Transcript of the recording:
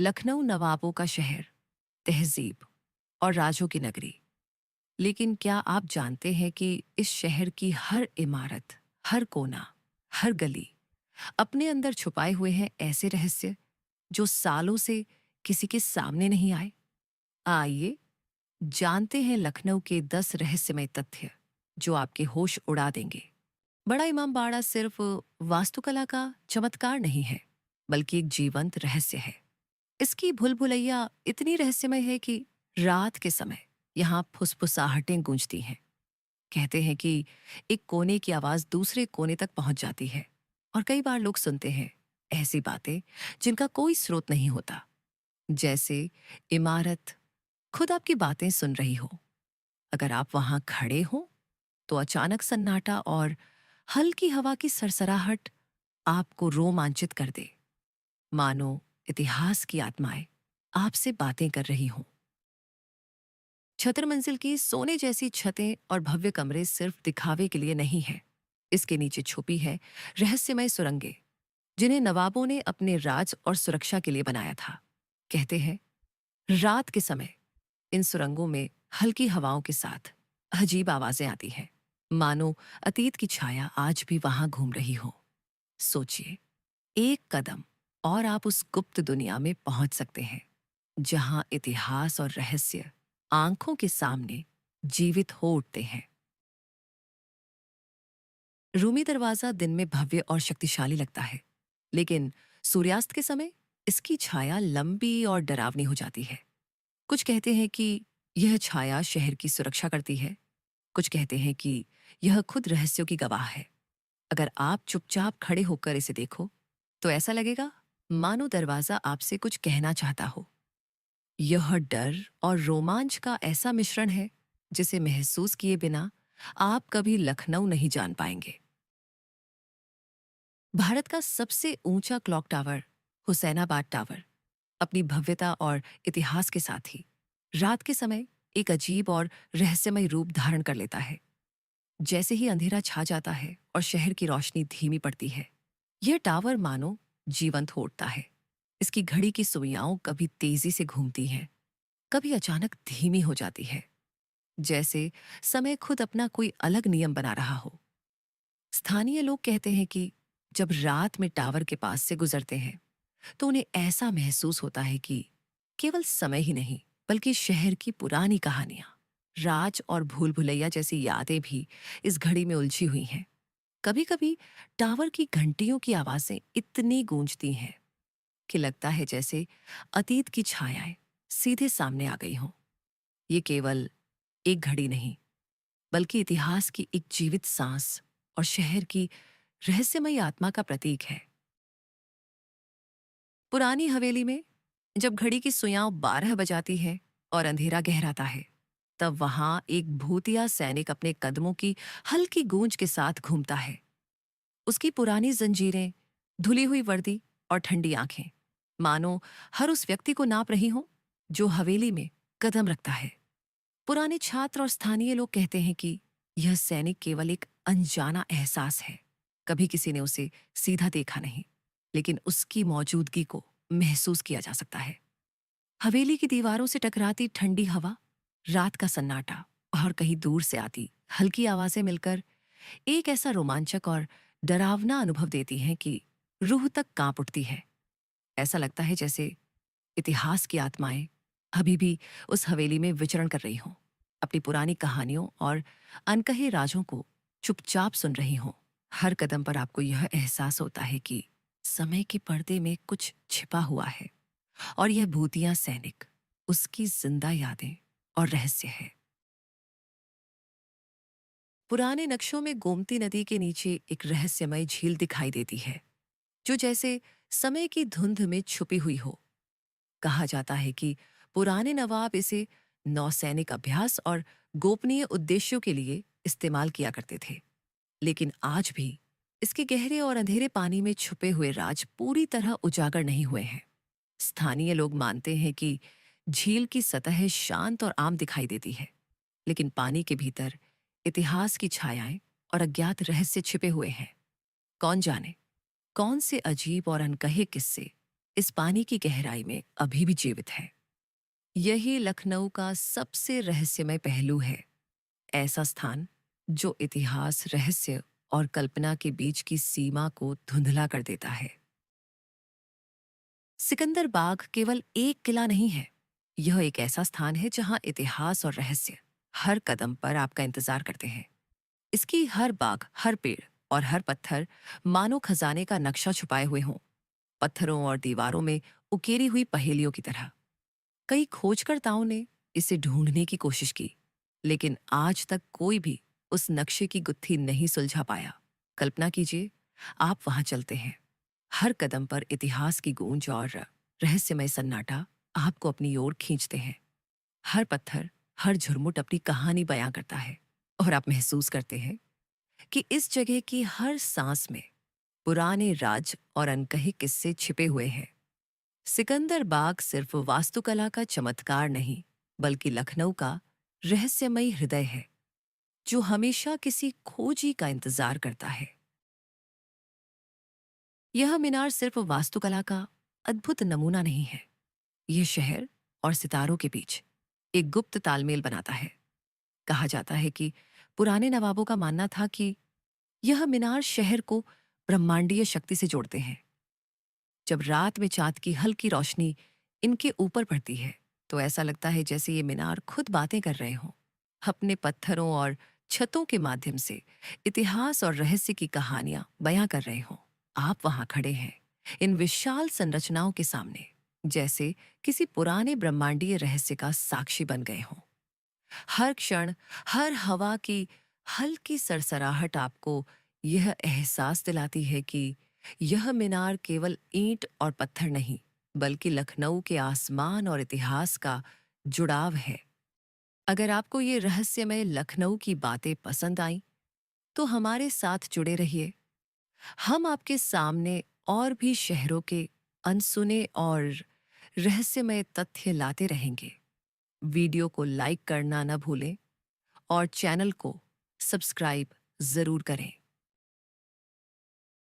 लखनऊ नवाबों का शहर, तहजीब और राजों की नगरी। लेकिन क्या आप जानते हैं कि इस शहर की हर इमारत, हर कोना, हर गली अपने अंदर छुपाए हुए हैं ऐसे रहस्य जो सालों से किसी के सामने नहीं आए? आइए जानते हैं लखनऊ के 10 रहस्यमय तथ्य जो आपके होश उड़ा देंगे। बड़ा इमाम बाड़ा सिर्फ वास्तुकला का चमत्कार नहीं है, बल्कि एक जीवंत रहस्य है। इसकी भूल-भुलैया इतनी रहस्यमय है कि रात के समय यहाँ फुसफुसाहटें गूंजती हैं। कहते हैं कि एक कोने की आवाज दूसरे कोने तक पहुंच जाती है और कई बार लोग सुनते हैं ऐसी बातें जिनका कोई स्रोत नहीं होता। जैसे इमारत खुद आपकी बातें सुन रही हो। अगर आप वहां खड़े हो तो अचानक सन्नाटा और हल्की हवा की सरसराहट आपको रोमांचित कर दे, मानो इतिहास की आत्माएं आपसे बातें कर रही हों। छतर मंजिल की सोने जैसी छतें और भव्य कमरे सिर्फ दिखावे के लिए नहीं हैं। इसके नीचे छुपी है रहस्यमय सुरंगें, जिन्हें नवाबों ने अपने राज और सुरक्षा के लिए बनाया था। कहते हैं रात के समय इन सुरंगों में हल्की हवाओं के साथ अजीब आवाजें आती हैं, मानो अतीत की छाया आज भी वहां घूम रही हो। सोचिए, एक कदम और आप उस गुप्त दुनिया में पहुंच सकते हैं जहां इतिहास और रहस्य आंखों के सामने जीवित हो उठते हैं। रूमी दरवाजा दिन में भव्य और शक्तिशाली लगता है, लेकिन सूर्यास्त के समय इसकी छाया लंबी और डरावनी हो जाती है। कुछ कहते हैं कि यह छाया शहर की सुरक्षा करती है, कुछ कहते हैं कि यह खुद रहस्यों की गवाह है। अगर आप चुपचाप खड़े होकर इसे देखो, तो ऐसा लगेगा मानो दरवाजा आपसे कुछ कहना चाहता हो। यह डर और रोमांच का ऐसा मिश्रण है जिसे महसूस किए बिना आप कभी लखनऊ नहीं जान पाएंगे। भारत का सबसे ऊंचा क्लॉक टावर, हुसैनाबाद टावर, अपनी भव्यता और इतिहास के साथ ही रात के समय एक अजीब और रहस्यमय रूप धारण कर लेता है। जैसे ही अंधेरा छा जाता है और शहर की रोशनी धीमी पड़ती है, यह टावर मानो जीवंत हो उठता है। इसकी घड़ी की सुइयां कभी तेजी से घूमती हैं, कभी अचानक धीमी हो जाती है, जैसे समय खुद अपना कोई अलग नियम बना रहा हो। स्थानीय लोग कहते हैं कि जब रात में टावर के पास से गुजरते हैं, तो उन्हें ऐसा महसूस होता है कि केवल समय ही नहीं, बल्कि शहर की पुरानी कहानियां, राज और भूल भुलैया जैसी यादें भी इस घड़ी में उलझी हुई हैं। कभी कभी टावर की घंटियों की आवाजें इतनी गूंजती हैं कि लगता है जैसे अतीत की छायाएं सीधे सामने आ गई हों। ये केवल एक घड़ी नहीं, बल्कि इतिहास की एक जीवित सांस और शहर की रहस्यमयी आत्मा का प्रतीक है। पुरानी हवेली में जब घड़ी की सुइयां 12 बजाती है और अंधेरा गहराता है, तब वहां एक भूतिया सैनिक अपने कदमों की हल्की गूंज के साथ घूमता है। उसकी पुरानी जंजीरें, धुली हुई वर्दी और ठंडी आंखें मानो हर उस व्यक्ति को नाप रही हों जो हवेली में कदम रखता है। पुराने छात्र और स्थानीय लोग कहते हैं कि यह सैनिक केवल एक अनजाना एहसास है। कभी किसी ने उसे सीधा देखा नहीं, लेकिन उसकी मौजूदगी को महसूस किया जा सकता है। हवेली की दीवारों से टकराती ठंडी हवा, रात का सन्नाटा और कहीं दूर से आती हल्की आवाजें मिलकर एक ऐसा रोमांचक और डरावना अनुभव देती हैं कि रूह तक कांप उठती है। ऐसा लगता है जैसे इतिहास की आत्माएं अभी भी उस हवेली में विचरण कर रही हों, अपनी पुरानी कहानियों और अनकहे राजों को चुपचाप सुन रही हों। हर कदम पर आपको यह एहसास होता है कि समय के पर्दे में कुछ छिपा हुआ है और यह भूतिया सैनिक उसकी जिंदा यादें और रहस्य है। पुराने नक्शों में गोमती नदी के नीचे एक रहस्यमय झील दिखाई देती है, जो जैसे समय की धुंध में छुपी हुई हो। कहा जाता है कि पुराने नवाब इसे नौसैनिक अभ्यास और गोपनीय उद्देश्यों के लिए इस्तेमाल किया करते थे। लेकिन आज भी इसके गहरे और अंधेरे पानी में छुपे हुए राज पूरी तरह उजागर नहीं हुए हैं। स्थानीय लोग मानते हैं कि झील की सतह शांत और आम दिखाई देती है, लेकिन पानी के भीतर इतिहास की छायाएं और अज्ञात रहस्य छिपे हुए हैं। कौन जाने कौन से अजीब और अनकहे किस्से इस पानी की गहराई में अभी भी जीवित है। यही लखनऊ का सबसे रहस्यमय पहलू है, ऐसा स्थान जो इतिहास, रहस्य और कल्पना के बीच की सीमा को धुंधला कर देता है। सिकंदर बाग केवल एक किला नहीं है, यह एक ऐसा स्थान है जहां इतिहास और रहस्य हर कदम पर आपका इंतजार करते हैं। इसकी हर बाग, हर पेड़ और हर पत्थर मानो खजाने का नक्शा छुपाए हुए हों, पत्थरों और दीवारों में उकेरी हुई पहेलियों की तरह। कई खोजकर्ताओं ने इसे ढूंढने की कोशिश की, लेकिन आज तक कोई भी उस नक्शे की गुत्थी नहीं सुलझा पाया। कल्पना कीजिए, आप वहां चलते हैं। हर कदम पर इतिहास की गूंज और रहस्यमय सन्नाटा आपको अपनी ओर खींचते हैं। हर पत्थर, हर झुरमुट अपनी कहानी बयां करता है, और आप महसूस करते हैं कि इस जगह की हर सांस में पुराने राज और अनकहे किस्से छिपे हुए हैं। सिकंदर बाग सिर्फ वास्तुकला का चमत्कार नहीं, बल्कि लखनऊ का रहस्यमयी हृदय है, जो हमेशा किसी खोजी का इंतजार करता है। यह मीनार सिर्फ वास्तुकला का अद्भुत नमूना नहीं है, यह शहर और सितारों के बीच एक गुप्त तालमेल बनाता है। कहा जाता है कि पुराने नवाबों का मानना था कि यह मीनार शहर को ब्रह्मांडीय शक्ति से जोड़ते हैं। जब रात में चाँद की हल्की रोशनी इनके ऊपर पड़ती है, तो ऐसा लगता है जैसे ये मीनार खुद बातें कर रहे हों, अपने पत्थरों और छतों के माध्यम से इतिहास और रहस्य की कहानियां बयां कर रहे हों। आप वहां खड़े हैं, इन विशाल संरचनाओं के सामने, जैसे किसी पुराने ब्रह्मांडीय रहस्य का साक्षी बन गए हों। हर क्षण, हर हवा की हल्की सरसराहट आपको यह एहसास दिलाती है कि यह मीनार केवल ईंट और पत्थर नहीं, बल्कि लखनऊ के आसमान और इतिहास का जुड़ाव है। अगर आपको ये रहस्यमय लखनऊ की बातें पसंद आईं, तो हमारे साथ जुड़े रहिए। हम आपके सामने और भी शहरों के अनसुने और रहस्यमय तथ्य लाते रहेंगे। वीडियो को लाइक करना न भूलें और चैनल को सब्सक्राइब जरूर करें।